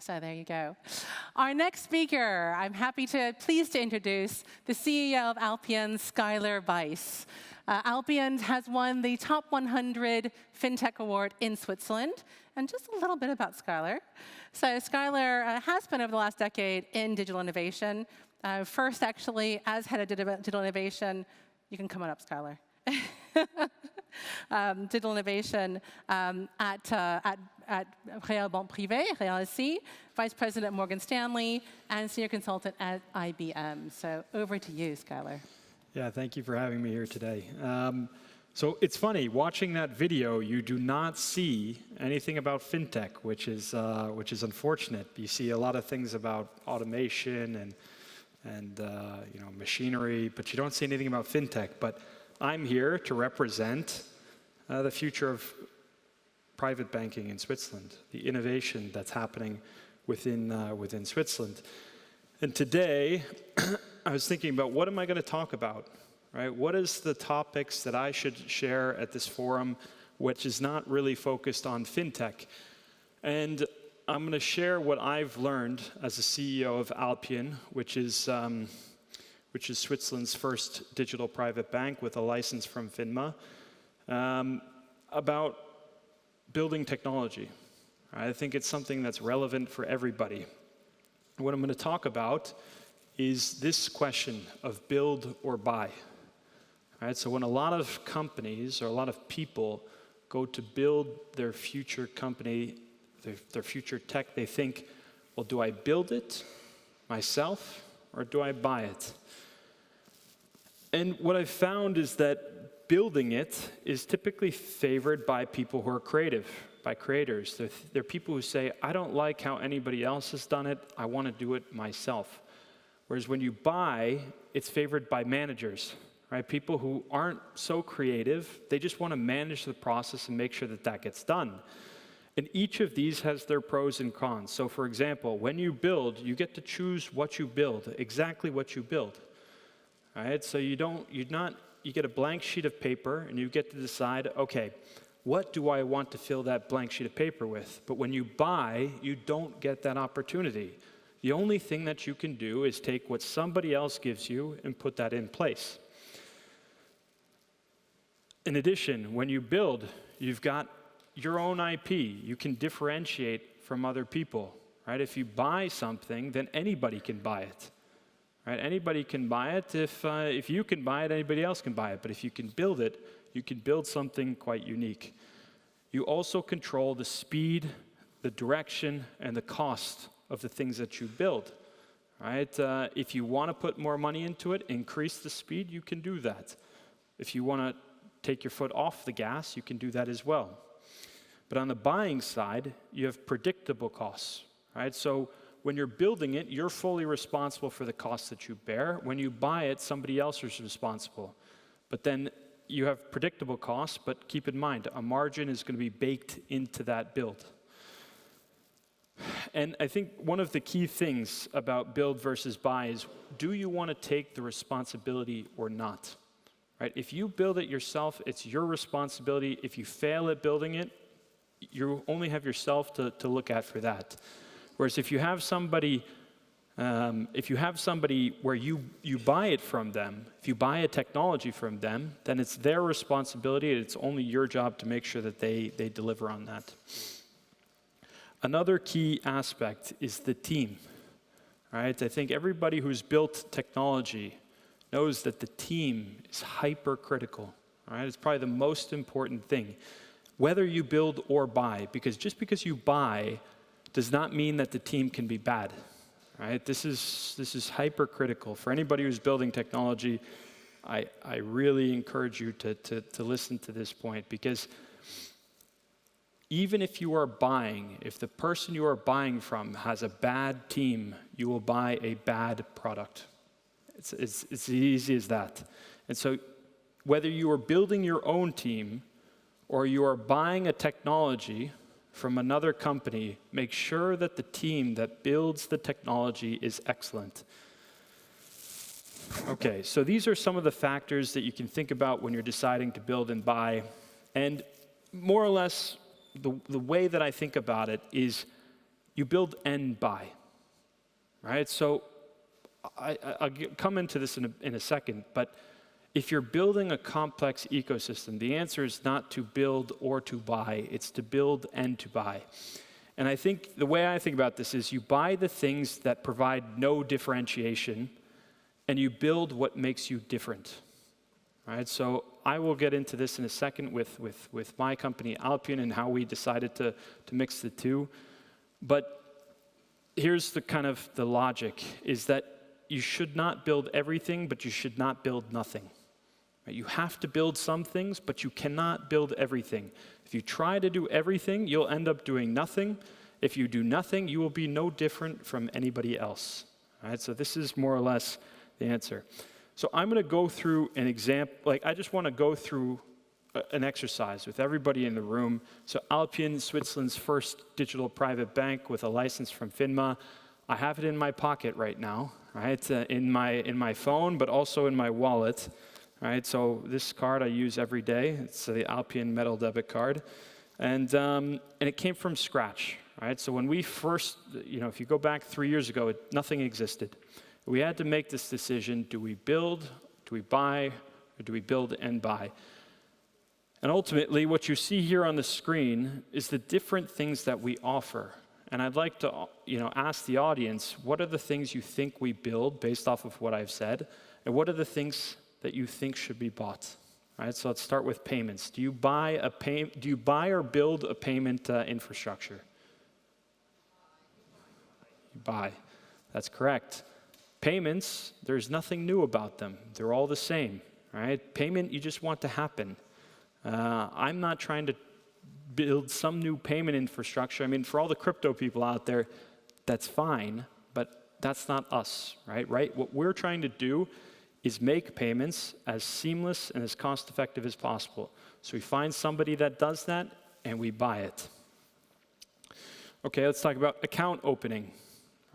So there you go. Our next speaker, I'm pleased to introduce the CEO of Alpian, Schuyler Weiss. Alpian has won the Top 100 FinTech Award in Switzerland. And just a little bit about Schuyler. So Schuyler has been over the last decade in digital innovation. First, actually, as head of digital innovation, you can come on up, Schuyler. Digital innovation at Réal Banque Privée, Réal, Vice President at Morgan Stanley, and Senior Consultant at IBM. So over to you, Schuyler. Yeah, thank you for having me here today. So it's funny, watching that video, you do not see anything about fintech, which is unfortunate. You see a lot of things about automation and machinery, but you don't see anything about fintech. But I'm here to represent the future of private banking in Switzerland, the innovation that's happening within Switzerland. And today, I was thinking about what am I going to talk about, right? What is the topics that I should share at this forum, which is not really focused on fintech? And I'm going to share what I've learned as a CEO of Alpian, which is Switzerland's first digital private bank with a license from FINMA, about building technology. I think it's something that's relevant for everybody. What I'm going to talk about is this question of build or buy. Right? So when a lot of companies or a lot of people go to build their future company, their future tech, they think, well, do I build it myself or do I buy it? And what I've found is that building it is typically favored by people who are creative, by creators. They're people who say, I don't like how anybody else has done it, I want to do it myself. Whereas when you buy, it's favored by managers, right? People who aren't so creative, they just want to manage the process and make sure that that gets done. And each of these has their pros and cons. So for example, when you build, you get to choose what you build, exactly what you build. All right? So you get a blank sheet of paper and you get to decide, okay, what do I want to fill that blank sheet of paper with? But when you buy, you don't get that opportunity. The only thing that you can do is take what somebody else gives you and put that in place. In addition, when you build, you've got your own IP. You can differentiate from other people, right? If you buy something, then anybody can buy it, right? Anybody can buy it. If you can buy it, anybody else can buy it. But if you can build it, you can build something quite unique. You also control the speed, the direction, and the cost of the things that you build, right? If you want to put more money into it, increase the speed, you can do that. If you want to take your foot off the gas, you can do that as well. But on the buying side, you have predictable costs, right? So when you're building it, you're fully responsible for the costs that you bear. When you buy it, somebody else is responsible. But then you have predictable costs, but keep in mind, a margin is going to be baked into that build. And I think one of the key things about build versus buy is, do you want to take the responsibility or not? Right? If you build it yourself, it's your responsibility. If you fail at building it, you only have yourself to look at for that. Whereas if you have somebody where you buy it from them, if you buy a technology from them, then it's their responsibility, and it's only your job to make sure that they deliver on that. Another key aspect is the team, right? I think everybody who's built technology knows that the team is hypercritical, right? It's probably the most important thing, whether you build or buy, because just because you buy does not mean that the team can be bad, right? This is hypercritical. For anybody who's building technology, I really encourage you to listen to this point, because even if you are buying, if the person you are buying from has a bad team, you will buy a bad product. It's as easy as that. And so whether you are building your own team or you are buying a technology from another company, make sure that the team that builds the technology is excellent. Okay, so these are some of the factors that you can think about when you're deciding to build and buy. And more or less, the way that I think about it is, you build and buy, right? So I'll come into this in a second, but if you're building a complex ecosystem, the answer is not to build or to buy, it's to build and to buy. And I think the way I think about this is you buy the things that provide no differentiation, and you build what makes you different, right? So I will get into this in a second with my company, Alpian, and how we decided to mix the two. But here's the kind of the logic, is that you should not build everything, but you should not build nothing. Right? You have to build some things, but you cannot build everything. If you try to do everything, you'll end up doing nothing. If you do nothing, you will be no different from anybody else. All right? So this is more or less the answer. So I'm going to go through an example. I just want to go through an exercise with everybody in the room. So Alpian, Switzerland's first digital private bank with a license from FINMA. I have it in my pocket right now, right? In my phone, but also in my wallet, right? So this card I use every day. It's the Alpian metal debit card, and it came from scratch, right? So when we first, if you go back 3 years ago, nothing existed. We had to make this decision: do we build, do we buy, or do we build and buy? And ultimately, what you see here on the screen is the different things that we offer. And I'd like to, ask the audience, what are the things you think we build based off of what I've said, and what are the things that you think should be bought? All right, so let's start with payments. Do you buy or build a payment infrastructure? You buy. That's correct. Payments, there's nothing new about them. They're all the same, right? Payment, you just want to happen. I'm not trying to build some new payment infrastructure. I mean, for all the crypto people out there, that's fine, but that's not us, right? What we're trying to do is make payments as seamless and as cost-effective as possible. So we find somebody that does that, and we buy it. Okay, let's talk about account opening.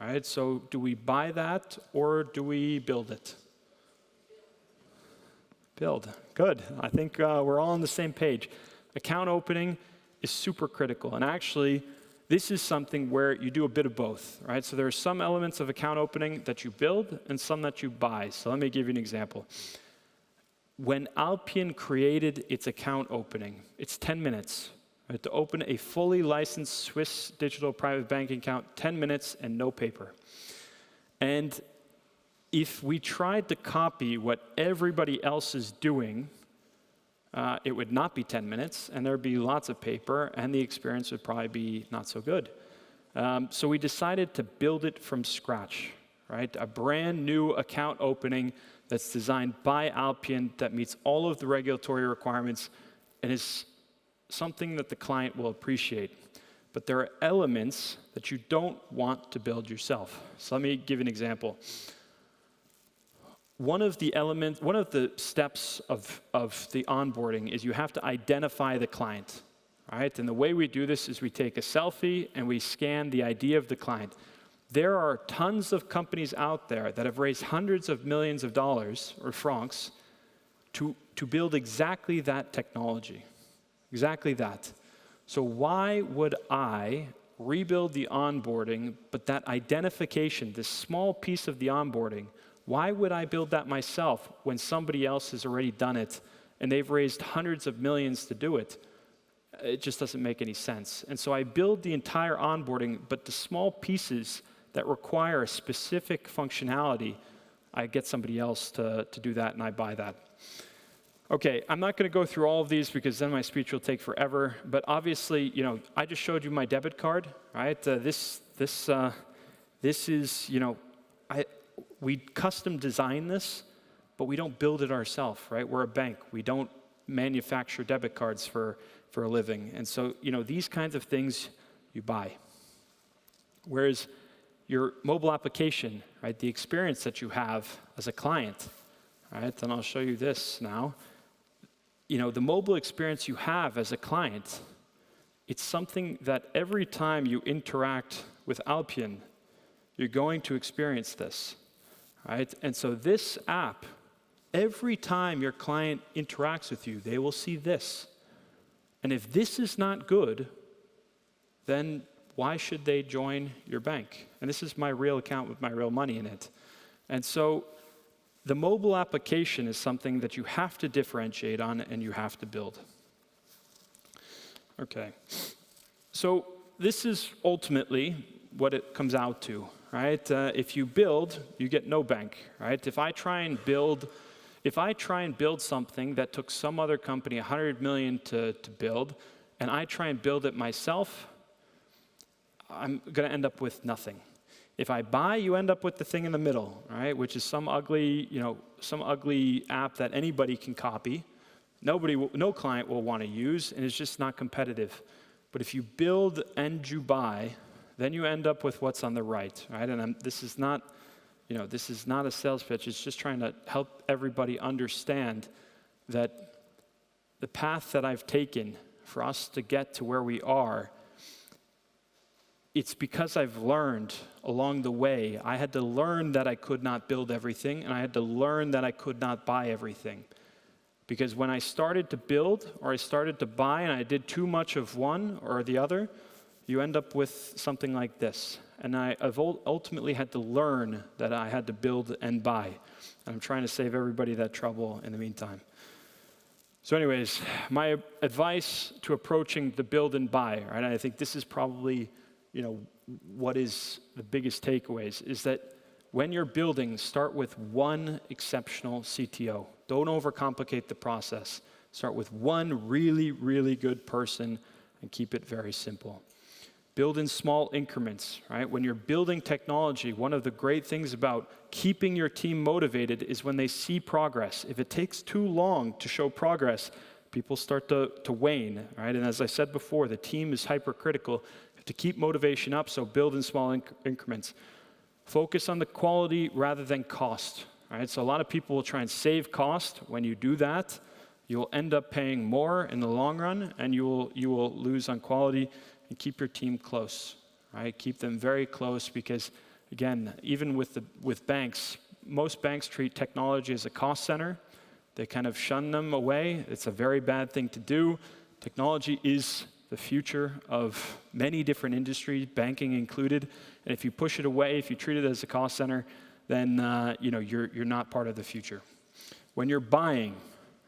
All right, so do we buy that, or do we build it? Build. Good. I think we're all on the same page. Account opening is super critical. And actually, this is something where you do a bit of both, right? So there are some elements of account opening that you build and some that you buy. So let me give you an example. When Alpian created its account opening, it's 10 minutes. Right? To open a fully licensed Swiss digital private banking account, 10 minutes and no paper. And if we tried to copy what everybody else is doing, it would not be 10 minutes, and there'd be lots of paper, and the experience would probably be not so good. So we decided to build it from scratch, right? A brand new account opening that's designed by Alpian that meets all of the regulatory requirements and is something that the client will appreciate. But there are elements that you don't want to build yourself. So let me give an example. One of the steps of the onboarding is you have to identify the client, right? And the way we do this is we take a selfie and we scan the ID of the client. There are tons of companies out there that have raised hundreds of millions of dollars, or francs, to build exactly that technology, exactly that. So why would I rebuild the onboarding, but that identification, this small piece of the onboarding, why would I build that myself when somebody else has already done it and they've raised hundreds of millions to do it? It just doesn't make any sense. And so I build the entire onboarding, but the small pieces that require a specific functionality, I get somebody else to do that, and I buy that. Okay, I'm not going to go through all of these because then my speech will take forever. But obviously, I just showed you my debit card, right? This is, we custom design this, but we don't build it ourselves, right? We're a bank. We don't manufacture debit cards for a living. And so, these kinds of things you buy. Whereas your mobile application, right, the experience that you have as a client, right, and I'll show you this now. The mobile experience you have as a client, it's something that every time you interact with Alpian, you're going to experience this. Right? And so this app, every time your client interacts with you, they will see this. And if this is not good, then why should they join your bank? And this is my real account with my real money in it. And so the mobile application is something that you have to differentiate on and you have to build. Okay, so this is ultimately what it comes out to, right? If you build, you get no bank, right? If I try and build something that took some other company 100 million to build, and I try and build it myself, I'm going to end up with nothing. If I buy, you end up with the thing in the middle, right? Which is some ugly app that anybody can copy. No client will want to use, and it's just not competitive. But if you build and you buy, then you end up with what's on the right, right? And this is not a sales pitch. It's just trying to help everybody understand that the path that I've taken for us to get to where we are, it's because I've learned along the way. I had to learn that I could not build everything, and I had to learn that I could not buy everything. Because when I started to build or I started to buy and I did too much of one or the other, you end up with something like this. And I've ultimately had to learn that I had to build and buy. And I'm trying to save everybody that trouble in the meantime. So anyways, my advice to approaching the build and buy, right? I think this is probably, what is the biggest takeaways, is that when you're building, start with one exceptional CTO. Don't overcomplicate the process. Start with one really, really good person and keep it very simple. Build in small increments, right? When you're building technology, one of the great things about keeping your team motivated is when they see progress. If it takes too long to show progress, people start to wane, right? And as I said before, the team is hypercritical. You have to keep motivation up, so build in small increments. Focus on the quality rather than cost, right? So a lot of people will try and save cost. When you do that, you'll end up paying more in the long run, and you will lose on quality. And keep your team close, right? Keep them very close because, again, even with banks, most banks treat technology as a cost center. They kind of shun them away. It's a very bad thing to do. Technology is the future of many different industries, banking included. And if you push it away, if you treat it as a cost center, then you're not part of the future. When you're buying,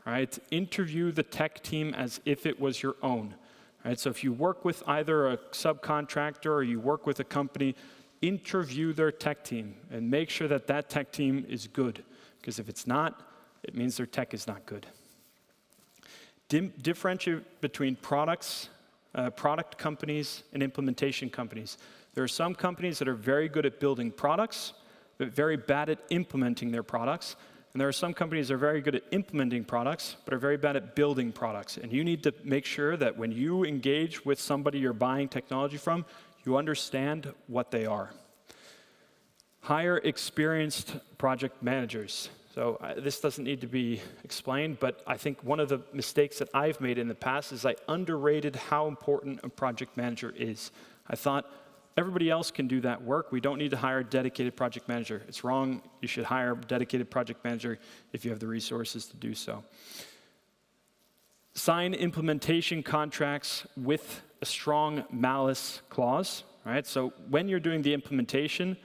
right, interview the tech team as if it was your own. Right, so if you work with either a subcontractor or you work with a company, interview their tech team and make sure that that tech team is good. Because if it's not, it means their tech is not good. Differentiate between product companies and implementation companies. There are some companies that are very good at building products, but very bad at implementing their products. And there are some companies that are very good at implementing products, but are very bad at building products. And you need to make sure that when you engage with somebody you're buying technology from, you understand what they are. Hire experienced project managers. So this doesn't need to be explained, but I think one of the mistakes that I've made in the past is I underrated how important a project manager is. I thought, everybody else can do that work. We don't need to hire a dedicated project manager. It's wrong. You should hire a dedicated project manager if you have the resources to do so. Sign implementation contracts with a strong malice clause, right? So when you're doing the implementation,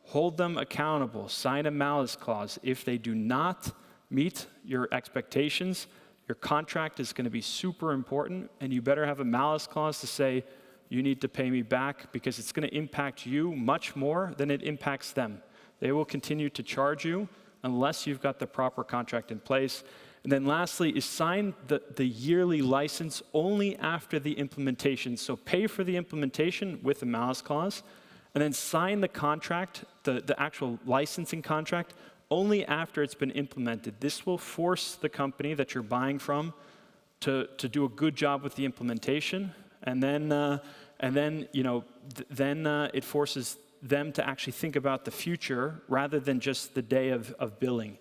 hold them accountable. Sign a malice clause. If they do not meet your expectations, your contract is going to be super important, and you better have a malice clause to say, you need to pay me back because it's going to impact you much more than it impacts them. They will continue to charge you unless you've got the proper contract in place. And then lastly is sign the yearly license only after the implementation. So pay for the implementation with a malice clause, and then sign the contract, the actual licensing contract, only after it's been implemented. This will force the company that you're buying from to do a good job with the implementation. And then it forces them to actually think about the future rather than just the day of billing.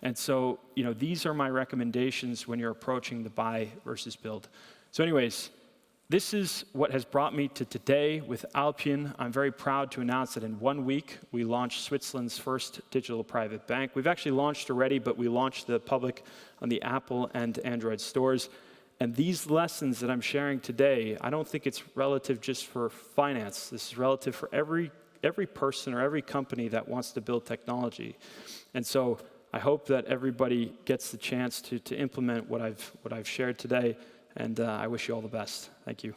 And so, these are my recommendations when you're approaching the buy versus build. So anyways, this is what has brought me to today with Alpian. I'm very proud to announce that in 1 week, we launched Switzerland's first digital private bank. We've actually launched already, but we launched the public on the Apple and Android stores. And these lessons that I'm sharing today, I don't think it's relative just for finance. This is relative for every person or every company that wants to build technology. And so I hope that everybody gets the chance to implement what I've shared today, and I wish you all the best. Thank you.